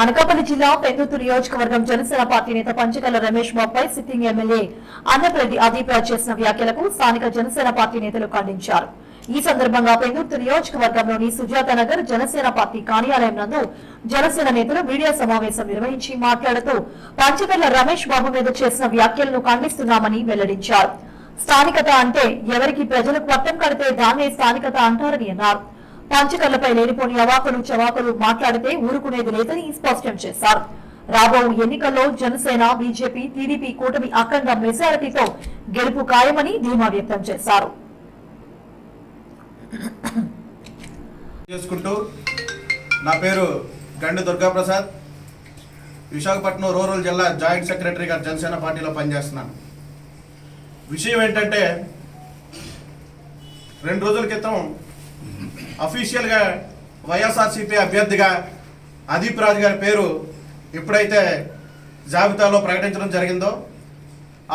అనకాపల్లి జిల్లా పెందుర్తి నియోజకవర్గం జనసేన పార్టీ నేత పంచకల్ల రమేష్ బాబుపై సిట్టింగ్ ఎమ్మెల్యే అన్నప్రెడ్డి అదీప్రాజ్ చేసిన వ్యాఖ్యలకు స్థానిక జనసేన పార్టీ నేతలు ఖండించారు. ఈ సందర్భంగా పెందుర్తి నియోజకవర్గంలోని సుజాతానగర్ జనసేన పార్టీ కార్యాలయం నందు జనసేన నేతలు మీడియా సమావేశం నిర్వహించి మాట్లాడుతూ పంచకల్ల రమేష్ బాబు మీద చేసిన వ్యాఖ్యలను ఖండిస్తున్నామని వెల్లడించారు. స్థానికత అంటే ఎవరికి ప్రజలకు పట్టం కడితే దాన్నే స్థానికత అంటారని అన్నారు. పంచకర్లపై లేనిపోని అవాకులు చవాకులు మాట్లాడితే ఊరుకునేది లేదని స్పష్టం చేశారు. రాబో ఎన్నికల్లో జనసేన, బీజేపీ, టీడీపీ కూటమి అఖండ మెజారిటీతో గెలుపు ఖాయమని ధీమా వ్యక్తం చేశారు. నా పేరు గండి దుర్గాప్రసాద్, విశాఖపట్నం రూరల్ జిల్లా జాయింట్ సెక్రటరీగా జనసేన పార్టీలో పనిచేస్తున్నాను. విషయం ఏంటంటే 2 రోజుల క్రితం అఫీషియల్గా వైఎస్ఆర్సీపీ అభ్యర్థిగా అదీప్ రాజ్ గారి పేరు ఎప్పుడైతే జాబితాలో ప్రకటించడం జరిగిందో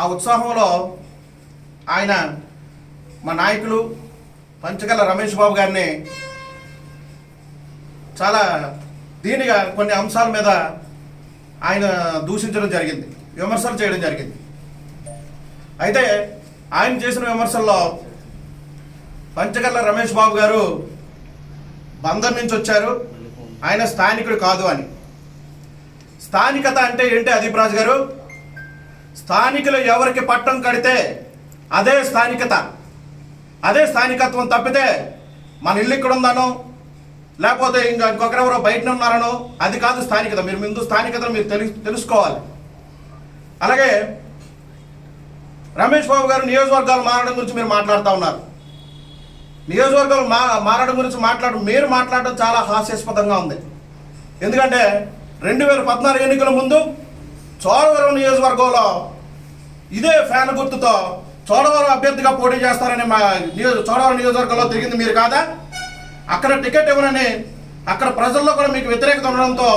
ఆ ఉత్సాహంలో ఆయన మా నాయకులు పంచకల్ల రమేష్ బాబు గారిని చాలా దీనిగా కొన్ని అంశాల మీద ఆయన దూషించడం జరిగింది, విమర్శలు చేయడం జరిగింది. అయితే ఆయన చేసిన విమర్శల్లో పంచకల్ల రమేష్ బాబు గారు బందర్ నుంచి వచ్చారు, ఆయన స్థానికుడు కాదు అని. స్థానికత అంటే ఏంటి అదీప్ రాజ్ గారు? స్థానికులు ఎవరికి పట్టం కడితే అదే స్థానికత, అదే స్థానికత్వం. తప్పితే మన ఇల్లు ఇక్కడ ఉందనో లేకపోతే ఇంకొకరెవరో బయట ఉన్నారనో అది కాదు స్థానికత. మీరు ముందు స్థానికతను మీరు తెలుసుకోవాలి. అలాగే రమేష్ బాబు గారు నియోజకవర్గాలు మారడం గురించి మీరు మాట్లాడుతూ ఉన్నారు. నియోజకవర్గాలు మారడం గురించి మీరు మాట్లాడడం చాలా హాస్యాస్పదంగా ఉంది. ఎందుకంటే 2014 ఎన్నికల ముందు చోడవరం నియోజకవర్గంలో ఇదే ఫ్యాన్ గుర్తుతో చోడవరం అభ్యర్థిగా పోటీ చేస్తారని చోడవరం నియోజకవర్గంలో తిరిగింది మీరు కాదా? అక్కడ టికెట్ ఇవ్వనని అక్కడ ప్రజల్లో కూడా మీకు వ్యతిరేకత ఉండడంతో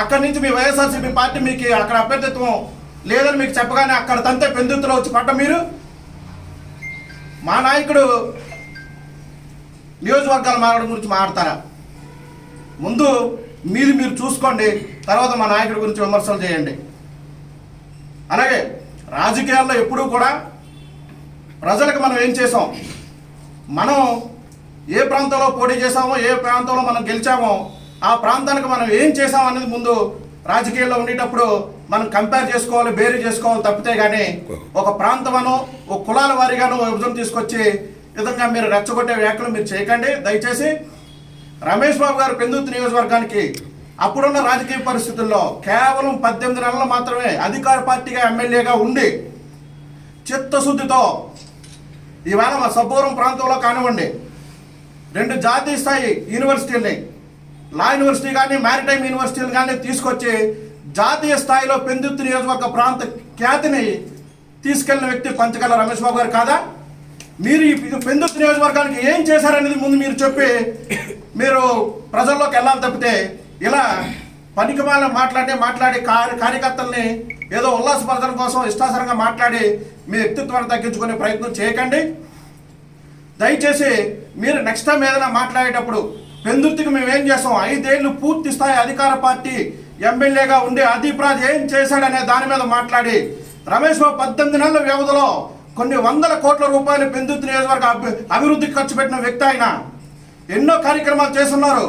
అక్కడి నుంచి మీ వైఎస్ఆర్సీపీ పార్టీ మీకు అక్కడ అభ్యర్థిత్వం లేదని మీకు చెప్పగానే అక్కడ తంతే పెందుర్తిలో వచ్చి పడ్డ మీరు మా నాయకుడు నియోజకవర్గాలు మారడం గురించి మాట్లాడతారా? ముందు మీరు చూసుకోండి, తర్వాత మా నాయకుడి గురించి విమర్శలు చేయండి. అలాగే రాజకీయాల్లో ఎప్పుడూ కూడా ప్రజలకు మనం ఏం చేసాం, మనం ఏ ప్రాంతంలో పోటీ చేసామో, ఏ ప్రాంతంలో మనం గెలిచామో ఆ ప్రాంతానికి మనం ఏం చేసాం అనేది ముందు రాజకీయాల్లో ఉండేటప్పుడు మనం కంపేర్ చేసుకోవాలి, బేరీ చేసుకోవాలి. తప్పితే కానీ ఒక ప్రాంతమనో ఒక కులాల వారీగానో విభజన తీసుకొచ్చి విధంగా మీరు రెచ్చగొట్టే వ్యాఖ్యలు మీరు చేయకండి దయచేసి. రమేష్ బాబు గారు పెందుర్తి నియోజకవర్గానికి అప్పుడున్న రాజకీయ పరిస్థితుల్లో కేవలం 18 నెలలు మాత్రమే అధికార పార్టీగా ఎమ్మెల్యేగా ఉండి చిత్తశుద్ధితో ఇవాళ మా సబ్బవరం ప్రాంతంలో కానివ్వండి 2 జాతీయ స్థాయి యూనివర్సిటీలని, లా యూనివర్సిటీ కానీ మ్యారిటైమ్ యూనివర్సిటీలు కానీ తీసుకొచ్చి జాతీయ స్థాయిలో పెందుర్తి నియోజకవర్గ ప్రాంత ఖ్యాతిని తీసుకెళ్లిన వ్యక్తి పంచకల్ల రమేష్ బాబు గారు కాదా? మీరు ఈ పెందుర్తి నియోజకవర్గానికి ఏం చేశారనేది ముందు మీరు చెప్పి మీరు ప్రజల్లోకి వెళ్ళాలి. తప్పితే ఇలా పనికిమాల మాట్లాడి కార్యకర్తల్ని ఏదో ఉల్లాసపరచడం కోసం ఇష్టాసరంగా మాట్లాడి మీ వ్యక్తిత్వాన్ని తగ్గించుకునే ప్రయత్నం చేయకండి దయచేసి. మీరు నెక్స్ట్ టైం ఏదైనా మాట్లాడేటప్పుడు పెందుర్తికి మేము ఏం చేస్తాం, 5 ఏళ్ళు పూర్తి స్థాయి అధికార పార్టీ ఎమ్మెల్యేగా ఉండి అదీప్ రాజ్ ఏం చేశాడనే దాని మీద మాట్లాడి, రమేష్ బాబు 18 నెలల వ్యవధిలో కొన్ని 100 కోట్ల రూపాయలు పెందుర్తి నియోజకవర్గ అభివృద్ధికి ఖర్చు పెట్టిన వ్యక్తి ఆయన. ఎన్నో కార్యక్రమాలు చేస్తున్నారు.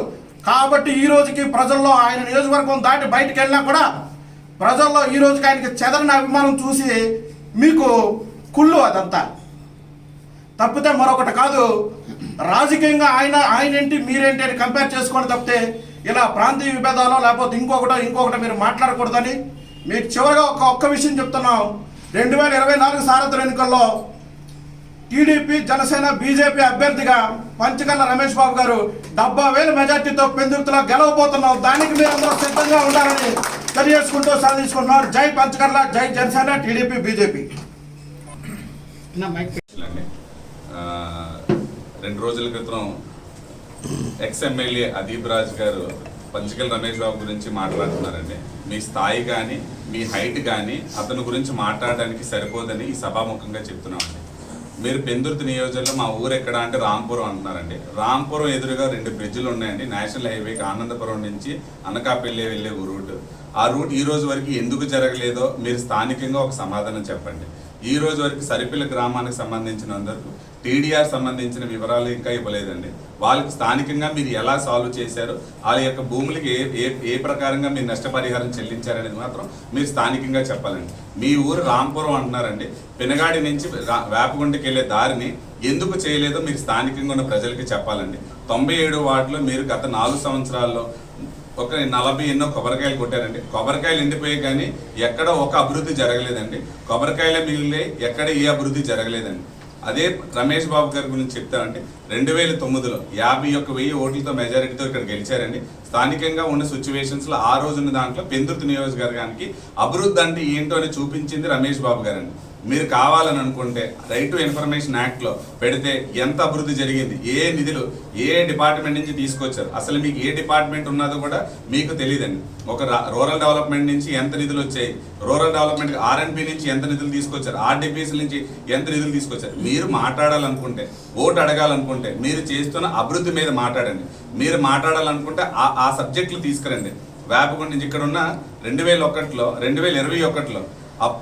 కాబట్టి ఈ రోజుకి ప్రజల్లో ఆయన నియోజకవర్గం దాటి బయటకు వెళ్ళినా కూడా ప్రజల్లో ఈ రోజుకి ఆయనకి చెదరని అభిమానం చూసి మీకు కుళ్ళు అదంతా. తప్పితే మరొకటి కాదు. రాజకీయంగా ఆయన ఏంటి మీరేంటి అని కంపేర్ చేసుకోండి. తప్పితే ఇలా ప్రాంతీయ విభేదాలు లేకపోతే ఇంకొకటి మీరు మాట్లాడకూడదని మీకు చివరిగా ఒక్క విషయం చెప్తున్నాం. 2024 సార్వత్రిక ఎన్నికల్లో టీడీపీ, జనసేన, బీజేపీ అభ్యర్థిగా పంచకల్ల రమేష్ బాబు గారు 70,000 మెజార్టీతో పెందుర్తిలో గెలవబోతున్నాం. దానికి మీరు అందరూ సిద్ధంగా ఉండాలని తెలియజేసుకుంటూ సాధించుకుంటున్నారు. జై పంచకల్ల, జై జనసేన, టీడీపీ, బీజేపీ. 2 రోజుల క్రితం ఎమ్మెల్యే అదీప్ రాజ్ గారు పంచకల్ల రమేష్ బాబు గురించి మాట్లాడుతున్నారండి. మీ స్థాయి కానీ మీ హైట్ కానీ అతని గురించి మాట్లాడడానికి సరిపోదని ఈ సభాముఖంగా చెప్తున్నామండి. మీరు పెందుర్తి నియోజకవర్గంలో మా ఊరు ఎక్కడ అంటే రాంపురం అంటున్నారండి. రాంపురం ఎదురుగా 2 బ్రిడ్జిలు ఉన్నాయండి. నేషనల్ హైవేకి ఆనందపురం నుంచి అనకాపల్లి వెళ్ళే రూట్. ఆ రూట్ ఈ రోజు వరకు ఎందుకు జరగలేదో మీరు స్థానికంగా ఒక సమాధానం చెప్పండి. ఈ రోజు వరకు సరిపిల్ల గ్రామానికి సంబంధించినందుకు టీడీఆర్ సంబంధించిన వివరాలు ఇంకా ఇవ్వలేదండి. వాళ్ళకి స్థానికంగా మీరు ఎలా సాల్వ్ చేశారు, వాళ్ళ యొక్క భూములకి ఏ ప్రకారంగా మీరు నష్టపరిహారం చెల్లించారనేది మాత్రం మీరు స్థానికంగా చెప్పాలండి. మీ ఊరు రాంపురం అంటున్నారండి. పెనగాడి నుంచి వేపగుంటకి వెళ్ళే దారిని ఎందుకు చేయలేదో మీరు స్థానికంగా ఉన్న ప్రజలకి చెప్పాలండి. 97 వార్డులో మీరు గత 4 సంవత్సరాల్లో ఒక 40 ఎన్నో కొబ్బరికాయలు కొట్టారండి. కొబ్బరికాయలు ఎండిపోయి కానీ ఎక్కడ ఒక అభివృద్ధి జరగలేదండి. కొబ్బరికాయలే మిగిలిన ఎక్కడ ఏ అభివృద్ధి జరగలేదండి. అదే రమేష్ బాబు గారి గురించి చెప్తారంటే 2009లో 51,000 ఓట్లతో మెజారిటీతో ఇక్కడ గెలిచారండి. స్థానికంగా ఉన్న సిచ్యువేషన్స్లో ఆ రోజున్న దాంట్లో పెందుర్తి నియోజకవర్గానికి అభివృద్ధి అంటే ఏంటో అని చూపించింది రమేష్ బాబు గారండి. మీరు కావాలని అనుకుంటే రైట్ టు ఇన్ఫర్మేషన్ యాక్ట్లో పెడితే ఎంత అభివృద్ధి జరిగింది, ఏ నిధులు ఏ డిపార్ట్మెంట్ నుంచి తీసుకొచ్చారు, అసలు మీకు ఏ డిపార్ట్మెంట్ ఉన్నదో కూడా మీకు తెలియదండి. ఒక రూరల్ డెవలప్మెంట్ నుంచి ఎంత నిధులు వచ్చాయి, రూరల్ డెవలప్మెంట్ ఆర్ఎన్పి నుంచి ఎంత నిధులు తీసుకొచ్చారు, ఆర్డిపిసి నుంచి ఎంత నిధులు తీసుకొచ్చారు. మీరు మాట్లాడాలనుకుంటే, ఓటు అడగాలనుకుంటే మీరు చేస్తున్న అభివృద్ధి మీద మాట్లాడండి. మీరు మాట్లాడాలనుకుంటే ఆ సబ్జెక్టులు తీసుకురండి. వేపకొండ నుంచి ఇక్కడ ఉన్న 2021లో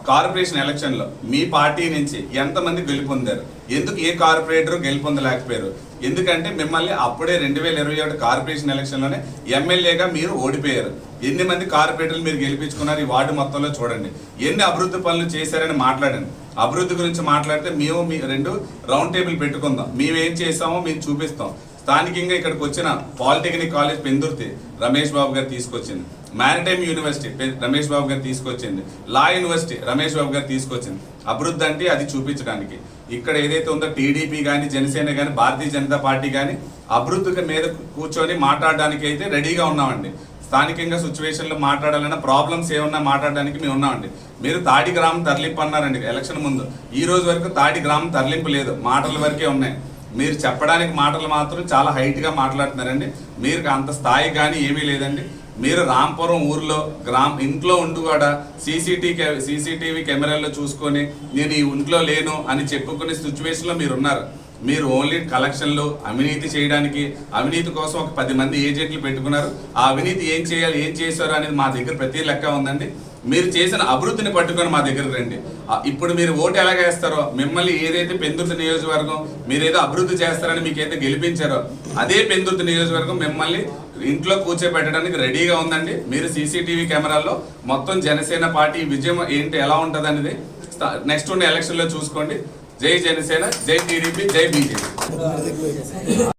కార్పొరేషన్ ఎలక్షన్లో మీ పార్టీ నుంచి ఎంతమంది గెలుపొందారు, ఎందుకు ఏ కార్పొరేటర్ గెలుపొందలేకపోయారు? ఎందుకంటే మిమ్మల్ని అప్పుడే 2021 కార్పొరేషన్ ఎలక్షన్లోనే ఎమ్మెల్యేగా మీరు ఓడిపోయారు. ఎన్ని మంది కార్పొరేటర్లు మీరు గెలిపించుకున్నారు ఈ వార్డు మొత్తంలో చూడండి. ఎన్ని అభివృద్ధి పనులు చేశారని మాట్లాడండి. అభివృద్ధి గురించి మాట్లాడితే మేము మీ 2 రౌండ్ టేబుల్ పెట్టుకుందాం. మేమేం చేసామో మేము చూపిస్తాం. స్థానికంగా ఇక్కడికి వచ్చిన పాలిటెక్నిక్ కాలేజ్ పెందుర్తి రమేష్ బాబు గారు తీసుకొచ్చింది, మ్యారిటైమ్ యూనివర్సిటీ రమేష్ బాబు గారు తీసుకొచ్చింది, లా యూనివర్సిటీ రమేష్ బాబు గారు తీసుకొచ్చింది. అభివృద్ధి అంటే అది చూపించడానికి. ఇక్కడ ఏదైతే ఉందో టీడీపీ కానీ జనసేన కానీ భారతీయ జనతా పార్టీ కానీ అభివృద్ధి మీద కూర్చొని మాట్లాడడానికి అయితే రెడీగా ఉన్నామండి. స్థానికంగా సిచ్యువేషన్లో మాట్లాడాలన్నా ప్రాబ్లమ్స్ ఏమన్నా మాట్లాడడానికి మేము ఉన్నామండి. మీరు తాడి గ్రామం తరలింపు అన్నారండి ఎలక్షన్ ముందు. ఈ రోజు వరకు తాడి గ్రామం తరలింపు లేదు, మాటల వరకే ఉన్నాయి. మీరు చెప్పడానికి మాటలు మాత్రం చాలా హైట్గా మాట్లాడుతున్నారండి. మీరు అంత స్థాయి కానీ ఏమీ లేదండి. మీరు రాంపురం ఊర్లో ఇంట్లో ఉండి కూడా సీసీటీవీ కెమెరాల్లో చూసుకొని నేను ఈ ఇంట్లో లేను అని చెప్పుకునే సిచ్యువేషన్లో మీరు ఉన్నారు. మీరు ఓన్లీ కలెక్షన్లు అవినీతి చేయడానికి, అవినీతి కోసం ఒక 10 మంది ఏజెంట్లు పెట్టుకున్నారు. ఆ అవినీతి ఏం చేయాలి, ఏం చేశారు అనేది మా దగ్గర ప్రతి లెక్క ఉందండి. మీరు చేసిన అభివృద్ధిని పట్టుకొని మా దగ్గరకు రండి. ఇప్పుడు మీరు ఓటు ఎలాగేస్తారో, మిమ్మల్ని ఏదైతే పెందుర్తి నియోజకవర్గం మీరేదో అభివృద్ధి చేస్తారని మీకైతే గెలిపించారో అదే పెందుర్తి నియోజకవర్గం మిమ్మల్ని ఇంట్లో కూర్చోబెట్టడానికి రెడీగా ఉందండి. మీరు సీసీటీవీ కెమెరాల్లో మొత్తం జనసేన పార్టీ విజయం ఏంటి ఎలా ఉంటుంది అనేది నెక్స్ట్ ఉన్న ఎలక్షన్లో చూసుకోండి. జై జనసేన, జై టీడీపీ, జై బీజేపీ.